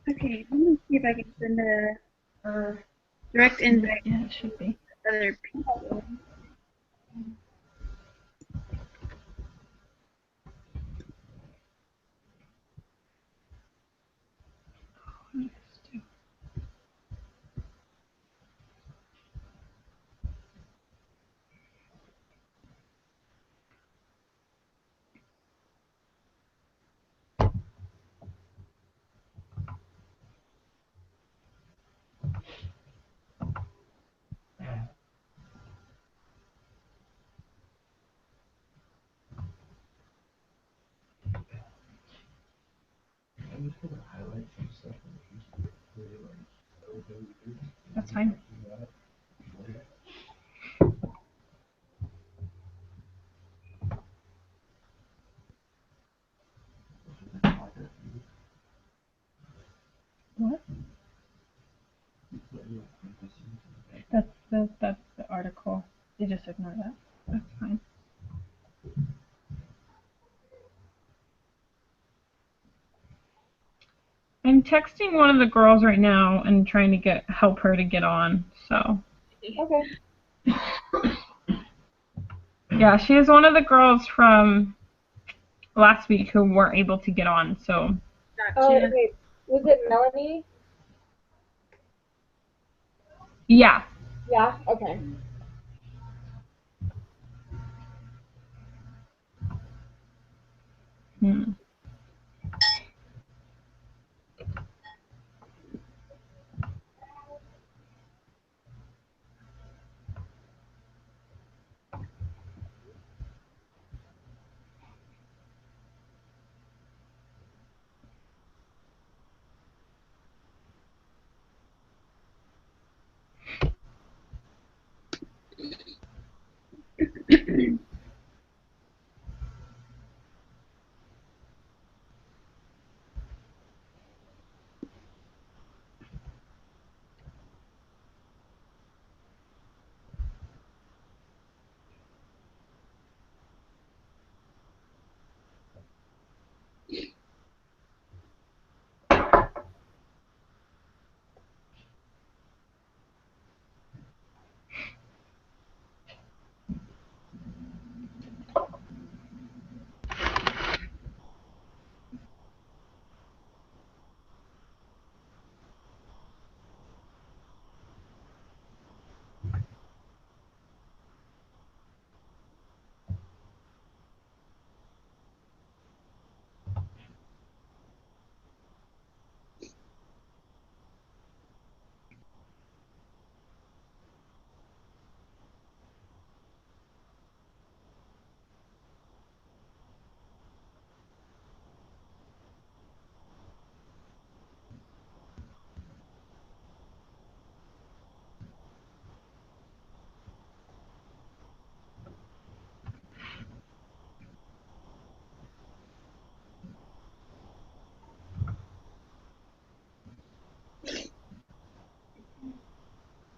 Okay, let me see if I can send a direct invite Yeah, it should be. to other people. That's fine. What? That's the article. You just ignore that. That's fine. I'm texting one of the girls right now and trying to help her to get on. So. Okay. Yeah, she is one of the girls from last week who weren't able to get on. So. Oh, okay. Was it Melanie? Yeah. Yeah. Okay. Hmm.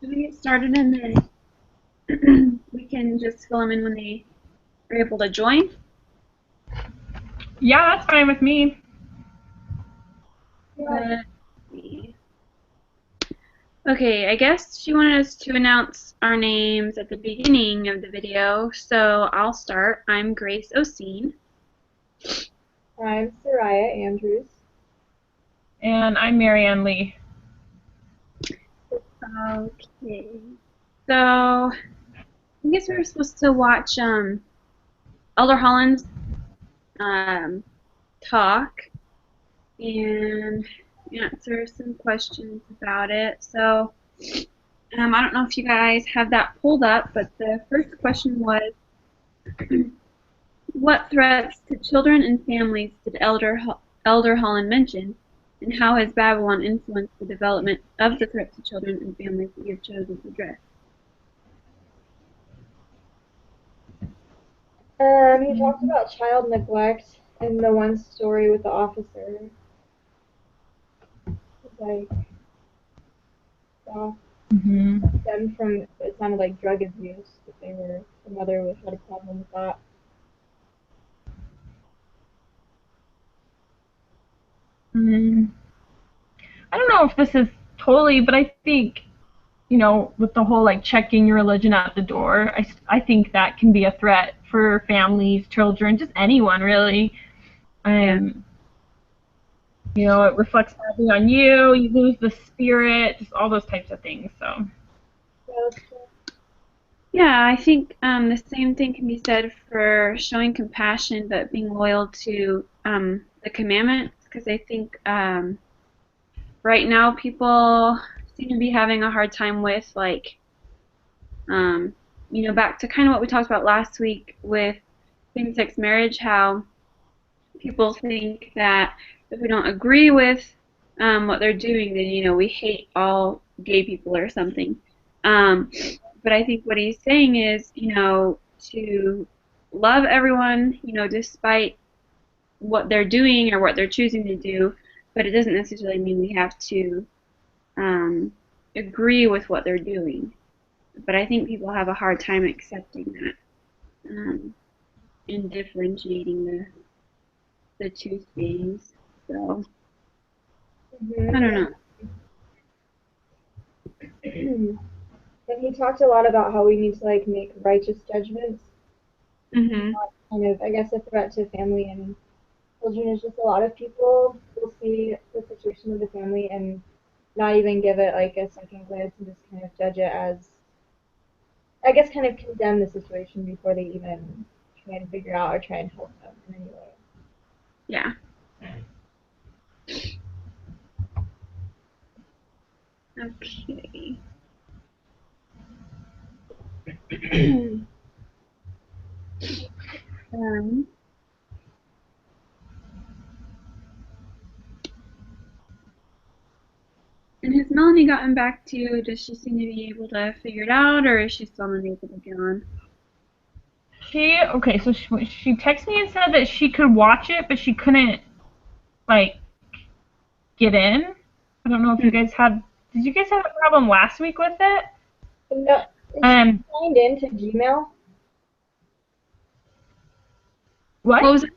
Should we get started and then we can just fill them in when they are able to join? Yeah, that's fine with me. Let's see. Okay, I guess she wanted us to announce our names at the beginning of the video, so I'll start. I'm Grace Oseen. I'm Soraya Andrews. And I'm Marianne Lee. Okay. So, I guess we were supposed to watch Elder Holland's talk and answer some questions about it. So, I don't know if you guys have that pulled up, but the first question was, what threats to children and families did Elder Holland mention, and how has Babylon influenced the development of the threat to children and families that you have chosen to address? He talked about child neglect in the one story with the officer. It's like, yeah, Hmm. stemmed from, it sounded like drug abuse, that the mother had a problem with that. Mm. I don't know if this is totally, but I think, with the whole like checking your religion at the door, I think that can be a threat for families, children, just anyone really. Yeah. It reflects badly on you, you lose the spirit, just all those types of things. So, Yeah, that's true. Yeah, I think the same thing can be said for showing compassion but being loyal to the commandments, because I think right now people seem to be having a hard time with, like, um, back to kind of what we talked about last week with same-sex marriage, how people think that if we don't agree with what they're doing, then we hate all gay people or something. Um, but I think what he's saying is, to love everyone, despite what they're doing or what they're choosing to do. But it doesn't necessarily mean we have to um, agree with what they're doing. But I think people have a hard time accepting that and differentiating the two things. So I don't know. And he talked a lot about how we need to like make righteous judgments. Mhm. Kind of, I guess, a threat to family and children is just a lot of people will see the situation of the family and not even give it like a second glance and just kind of judge it as, I guess, kind of condemn the situation before they even try and figure out or try and help them in any way. Yeah. Okay. Um, and has Melanie gotten back to you? Does she seem to be able to figure it out, or is she still not able to get on? so she texted me and said that she could watch it, but she couldn't like get in. I don't know if you Hmm. guys had. Did you guys have a problem last week with it? No, is she Um, signed into Gmail? What what? was it?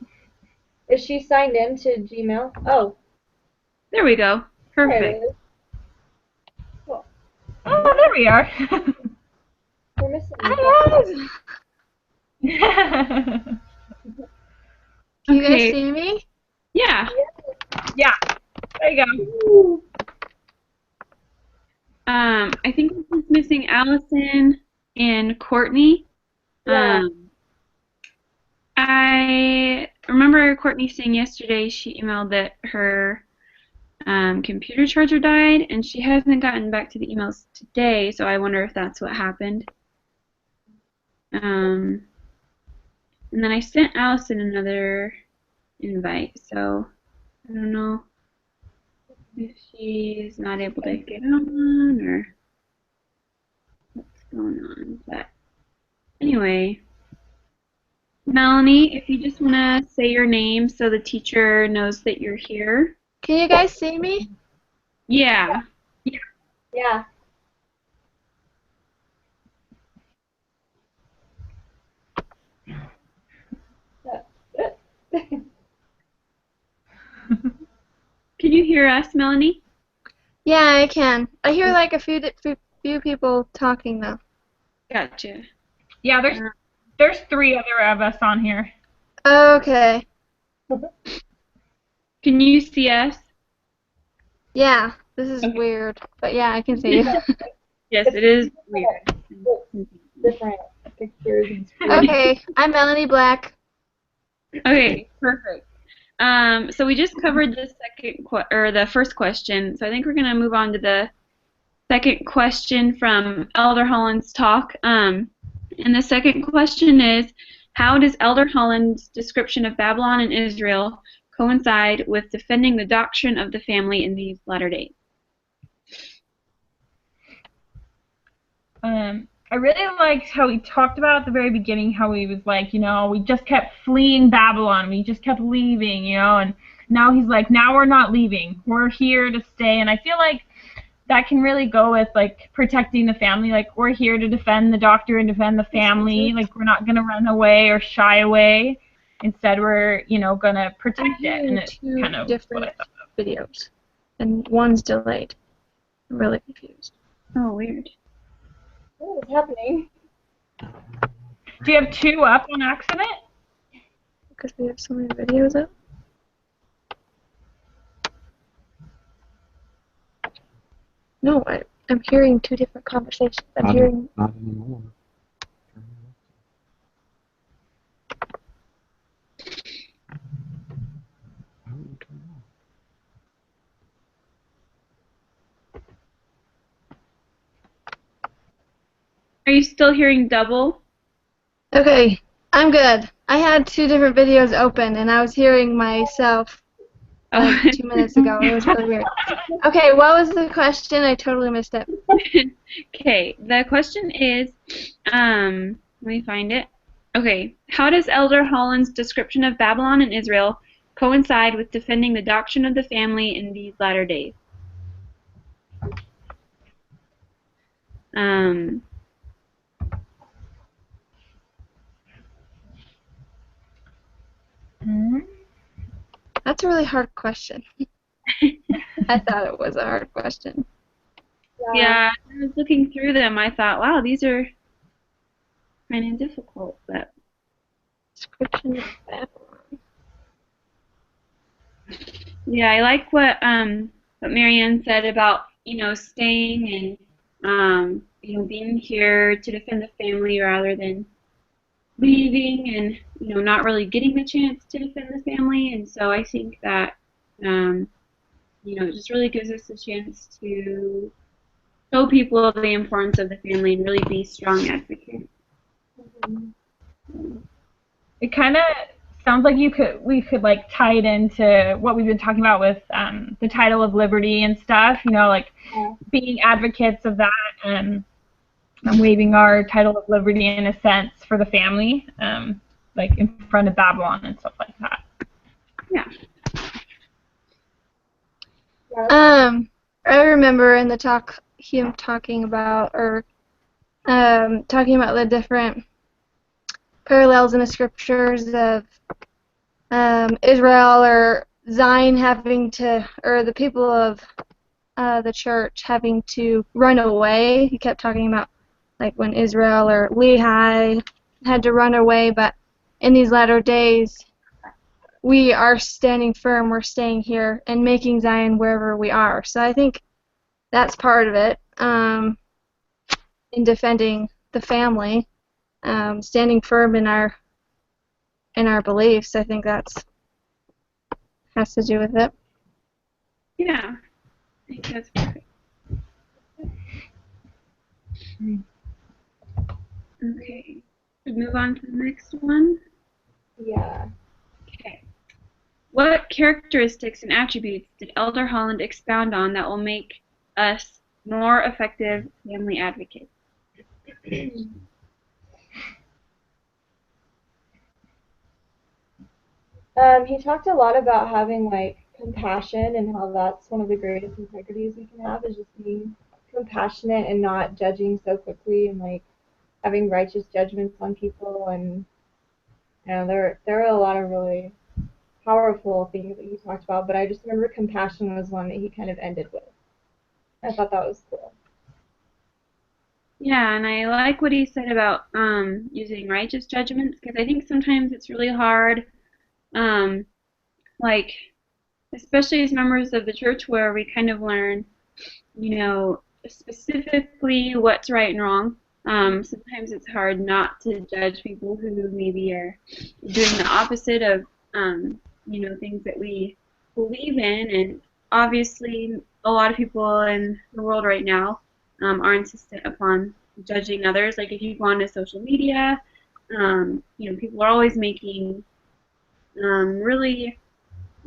Is she signed into Gmail? Oh, There we go. there it Perfect. is. Cool. Oh, there we are. We're missing you. Hello. Can you guys Okay. see me? Yeah. Yeah, there you go. Woo. I think we're just missing Allison and Courtney. Yeah. I remember Courtney saying yesterday she emailed that her computer charger died, and she hasn't gotten back to the emails today, so I wonder if that's what happened. And then I sent Allison another invite, so I don't know if she's not able to get on or what's going on. But anyway, Melanie, if you just want to say your name so the teacher knows that you're here. Can you guys see me? Yeah. Yeah. Can you hear us, Melanie? Yeah, I can. I hear like a few people talking though. Gotcha. Yeah, there's three other of us on here. Okay. Can you see us? Yeah, this is Okay. weird, but yeah, I can see you. Yes, it is weird. Different pictures and screens. Okay, I'm Melanie Black. Okay, perfect. So we just covered the the first question. So I think we're gonna move on to the second question from Elder Holland's talk. And the second question is, how does Elder Holland's description of Babylon and Israel coincide with defending the doctrine of the family in these latter days? I really liked how he talked about at the very beginning how he was like, we just kept fleeing Babylon, we just kept leaving, and now he's like, now we're not leaving, we're here to stay. And I feel like that can really go with like protecting the family. Like, we're here to defend the doctor and defend the family. Like, we're not gonna run away or shy away. Instead, we're gonna I'm protect it. hearing And it's two kind of what different I thought. videos, and one's delayed. I'm really confused. Oh, weird. What is happening? Do you have two up on accident? Because we have so many videos up. No, I'm hearing two different conversations. I'm hearing. Not anymore. Why don't you turn it off? Are you still hearing double? Okay, I'm good. I had two different videos open, and I was hearing myself Oh. 2 minutes ago. It was really weird. Okay, what was the question? I totally missed it. Okay, the question is, let me find it. Okay, how does Elder Holland's description of Babylon and Israel coincide with defending the doctrine of the family in these latter days? That's a really hard question. I thought it was a hard question. Yeah, I was looking through them. I thought, wow, these are kind of difficult, but Description of Babylon. yeah, I like what Marianne said about staying and being here to defend the family rather than leaving and not really getting the chance to defend the family. And so I think that it just really gives us a chance to show people the importance of the family and really be strong advocates. It kind of sounds like we could like tie it into what we've been talking about with the title of liberty and stuff. Like being advocates of that and waiving our title of liberty in a sense for the family, like in front of Babylon and stuff like that. Yeah. I remember in the talk him talking about the different parallels in the scriptures of Israel or Zion having to, or the people of the church having to run away. He kept talking about like when Israel or Lehi had to run away, but in these latter days we are standing firm, we're staying here and making Zion wherever we are. So I think that's part of it, in defending the family, standing firm in our beliefs. I think that's has to do with it. Yeah, I think that's perfect. Okay, should we move on to the next one? Yeah. Okay. What characteristics and attributes did Elder Holland expound on that will make us more effective family advocates? He talked a lot about having like compassion and how that's one of the greatest integrities we can have is just being compassionate and not judging so quickly and like having righteous judgments on people. And there are a lot of really powerful things that he talked about, but I just remember compassion was one that he kind of ended with. I thought that was cool. Yeah, and I like what he said about using righteous judgments because I think sometimes it's really hard, like especially as members of the church where we kind of learn, specifically what's right and wrong. Sometimes it's hard not to judge people who maybe are doing the opposite of, things that we believe in. And obviously, a lot of people in the world right now are insistent upon judging others. Like if you go onto social media, people are always making really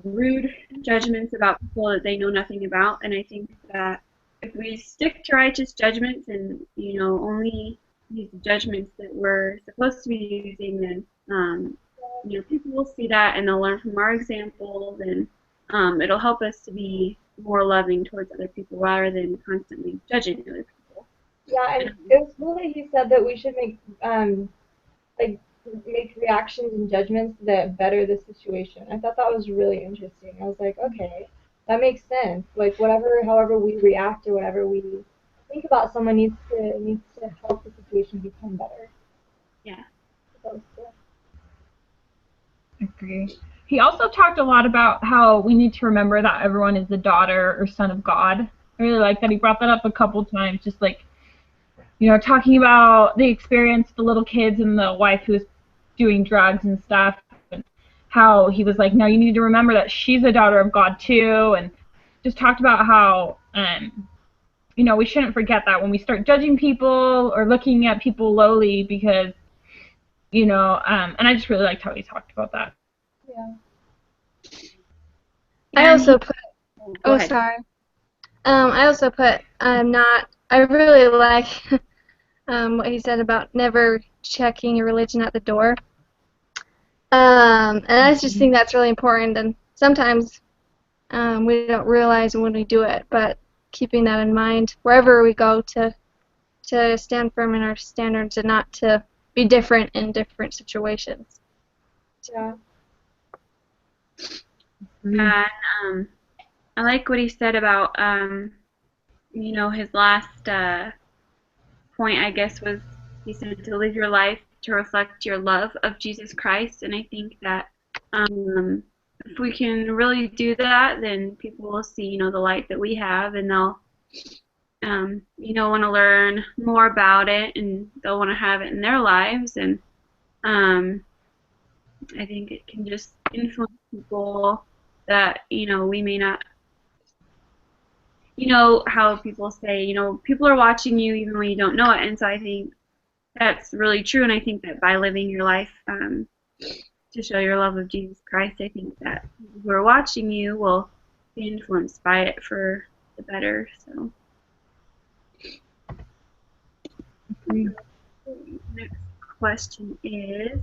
rude judgments about people that they know nothing about. And I think that if we stick to righteous judgments and only use the judgments that we're supposed to be using, then people will see that and they'll learn from our examples, and it'll help us to be more loving towards other people rather than constantly judging other people. Yeah, and it was cool that he said that we should like make reactions and judgments that better the situation. I thought that was really interesting. I was like, okay, that makes sense. Like however we react or whatever we think about someone needs to help the situation become better. Yeah. That was cool. Agree. He also talked a lot about how we need to remember that everyone is the daughter or son of God. I really like that he brought that up a couple times, just like, talking about the experience, the little kids and the wife who was doing drugs and stuff, and how he was like, no, you need to remember that she's a daughter of God too, and just talked about how, we shouldn't forget that when we start judging people or looking at people lowly because, and I just really liked how he talked about that. Yeah. I also put. Go Oh, ahead. sorry. I also put. I really like what he said about never checking your religion at the door. And I just think that's really important. And sometimes we don't realize when we do it, but keeping that in mind wherever we go to stand firm in our standards and not to be different in different situations. Yeah. And I like what he said about his last point, I guess, was he said to live your life to reflect your love of Jesus Christ, and I think that if we can really do that, then people will see, the light that we have, and they'll, want to learn more about it, and they'll want to have it in their lives, and I think it can just influence people that, we may not, how people say, people are watching you even when you don't know it, and so I think that's really true, and I think that by living your life to show your love of Jesus Christ, I think that people who are watching you will be influenced by it for the better. So, next question is,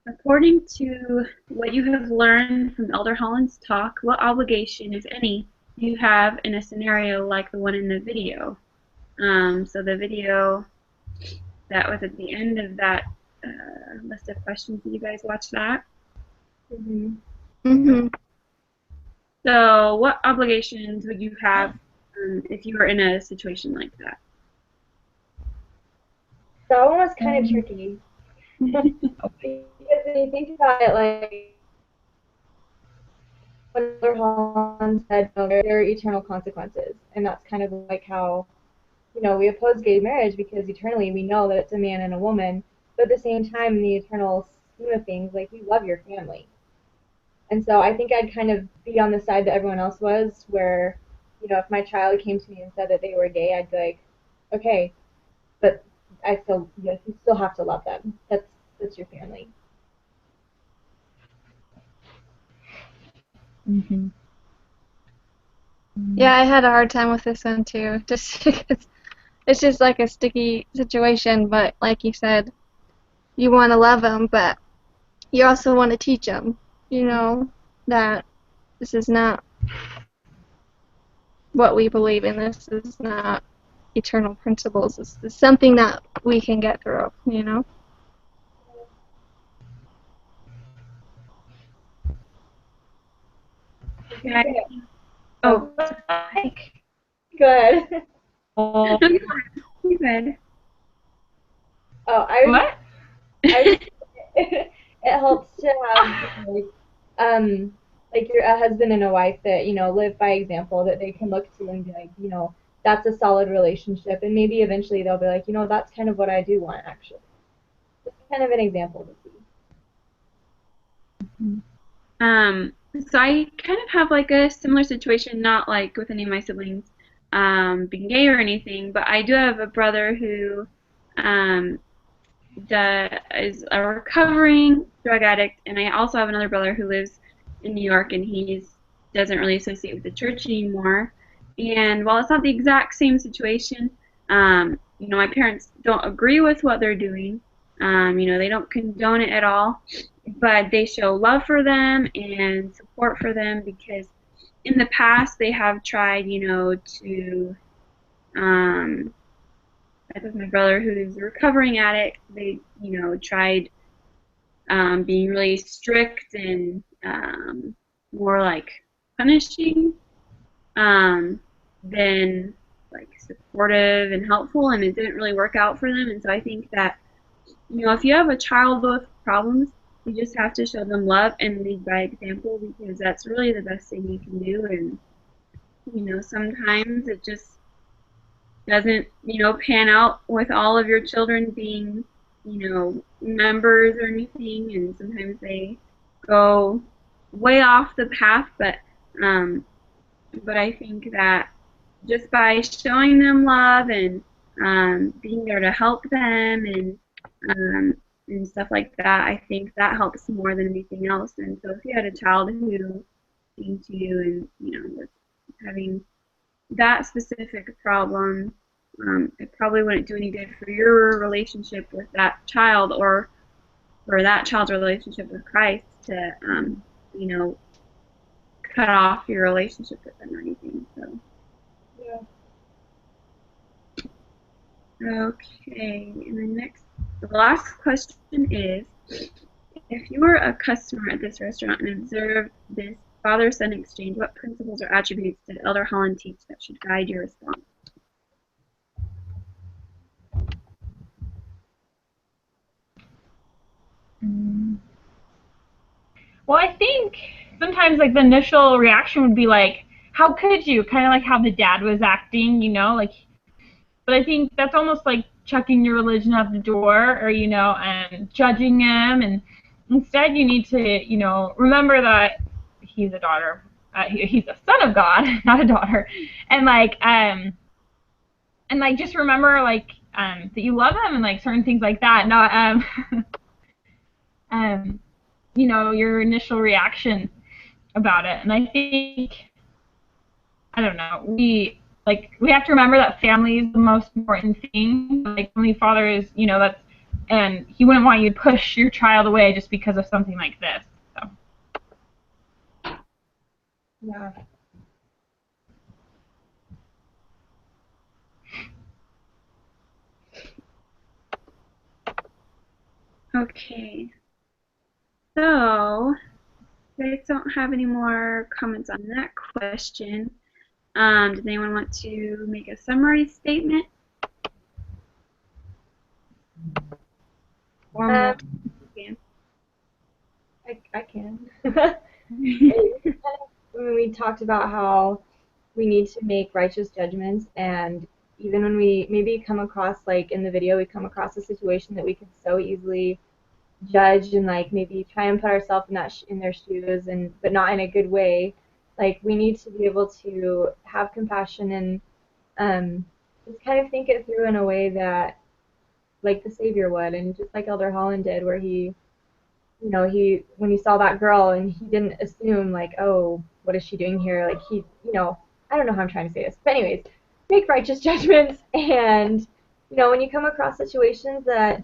according to what you have learned from Elder Holland's talk, what obligation, if any, do you have in a scenario like the one in the video? So the video that was at the end of that list of questions. Did you guys watch that? Mhm. Mhm. So what obligations would you have if you were in a situation like that? That one was kind of tricky. Because when you think about it, like when Elder Holland said, there are eternal consequences, and that's kind of like how, we oppose gay marriage because eternally we know that it's a man and a woman, but at the same time, in the eternal scheme of things, like, we love your family. And so I think I'd kind of be on the side that everyone else was, where, if my child came to me and said that they were gay, I'd be like, okay, but you still have to love them. That's your family. Mm-hmm. Yeah, I had a hard time with this one too, just because it's just like a sticky situation. But like you said, you want to love them, but you also want to teach them, that this is not what we believe in. This is not eternal principles. This is something that we can get through. Yeah. Oh, Good. no, you're good. Oh, What? it helps to have like a husband and a wife that live by example, that they can look to and be like, that's a solid relationship, and maybe eventually they'll be like, that's kind of what I do want, actually. It's kind of an example to see. So I kind of have like a similar situation, not like with any of my siblings being gay or anything, but I do have a brother who is a recovering drug addict, and I also have another brother who lives in New York, and he doesn't really associate with the church anymore. And while it's not the exact same situation, You know, my parents don't agree with what they're doing. You know, they don't condone it at all, but they show love for them and support for them because in the past they have tried, you know, to, like with my brother who's a recovering addict, they, you know, tried being really strict and more like punishing than like supportive and helpful, and it didn't really work out for them. And so I think that, you know, if you have a child with problems, you just have to show them love and lead by example because that's really the best thing you can do. And, you know, sometimes it just doesn't, you know, pan out with all of your children being, you know, members or anything, and sometimes they go way off the path, but I think that just by showing them love and being there to help them and stuff like that, I think that helps more than anything else. And so if you had a child who came to you and, you know, was having that specific problem, it probably wouldn't do any good for your relationship with that child or for that child's relationship with Christ to, you know, cut off your relationship with them or anything. So. Yeah. Okay, and the last question is, if you were a customer at this restaurant and observed this father-son exchange, what principles or attributes did Elder Holland teach that should guide your response? Well, I think sometimes like the initial reaction would be like, how could you? Kind of like how the dad was acting, you know, like. But I think that's almost like chucking your religion out the door, or you know, and judging him. And instead, you need to, you know, remember that he's a daughter. He's a son of God, not a daughter. And like just remember like that you love him and like certain things like that. Not you know, your initial reaction about it. And I think, I don't know, we have to remember that family is the most important thing. Like, Heavenly Father is, you know, that's, and He wouldn't want you to push your child away just because of something like this. So. Yeah. Okay. So, I don't have any more comments on that question. Does anyone want to make a summary statement? Or more? I can. When we talked about how we need to make righteous judgments, and even when we maybe come across, like in the video, we come across a situation that we can so easily judge and like maybe try and put ourselves in in their shoes, and but not in a good way. Like, we need to be able to have compassion and just kind of think it through in a way that like the Savior would, and just like Elder Holland did, where he, you know, when he saw that girl and he didn't assume like, oh, what is she doing here? Like, he, you know, I don't know how I'm trying to say this, but anyways, make righteous judgments. And, you know, when you come across situations that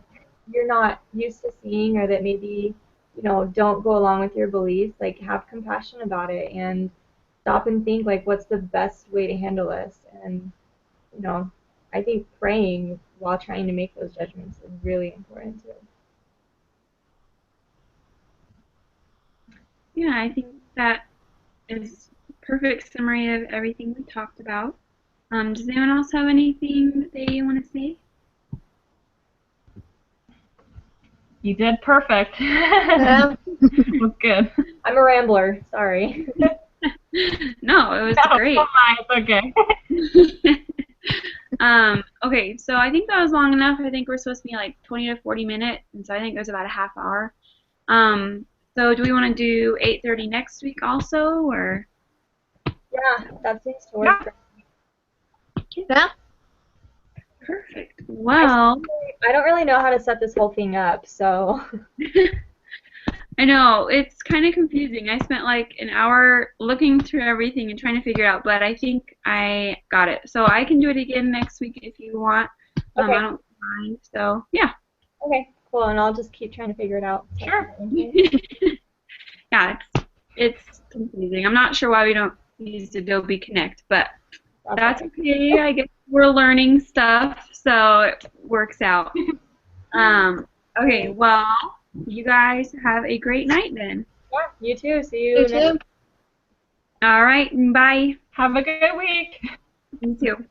you're not used to seeing, or that maybe, you know, don't go along with your beliefs, like, have compassion about it and stop and think, like, what's the best way to handle this? And, you know, I think praying while trying to make those judgments is really important too. Yeah, I think that is a perfect summary of everything we talked about. Does anyone else have anything that they want to say? You did perfect. Yeah. It was good. I'm a rambler, sorry. No, it was great. No, it's okay. Okay, so I think that was long enough. I think we're supposed to be like 20 to 40 minutes, and so I think there's about a half hour. So do we want to do 8:30 next week also, or? Yeah, that seems to work. Yeah. Perfect. Well, I don't really know how to set this whole thing up, so. I know, it's kind of confusing. I spent like an hour looking through everything and trying to figure it out, but I think I got it. So I can do it again next week if you want. Okay. I don't mind. So, yeah. Okay, cool. And I'll just keep trying to figure it out. Sure. Yeah, it's confusing. I'm not sure why we don't use Adobe Connect, but that's okay. I guess we're learning stuff, so it works out. Okay, well, you guys have a great night then. Yeah, you too. See you You next too. All right, bye. Have a good week. You too.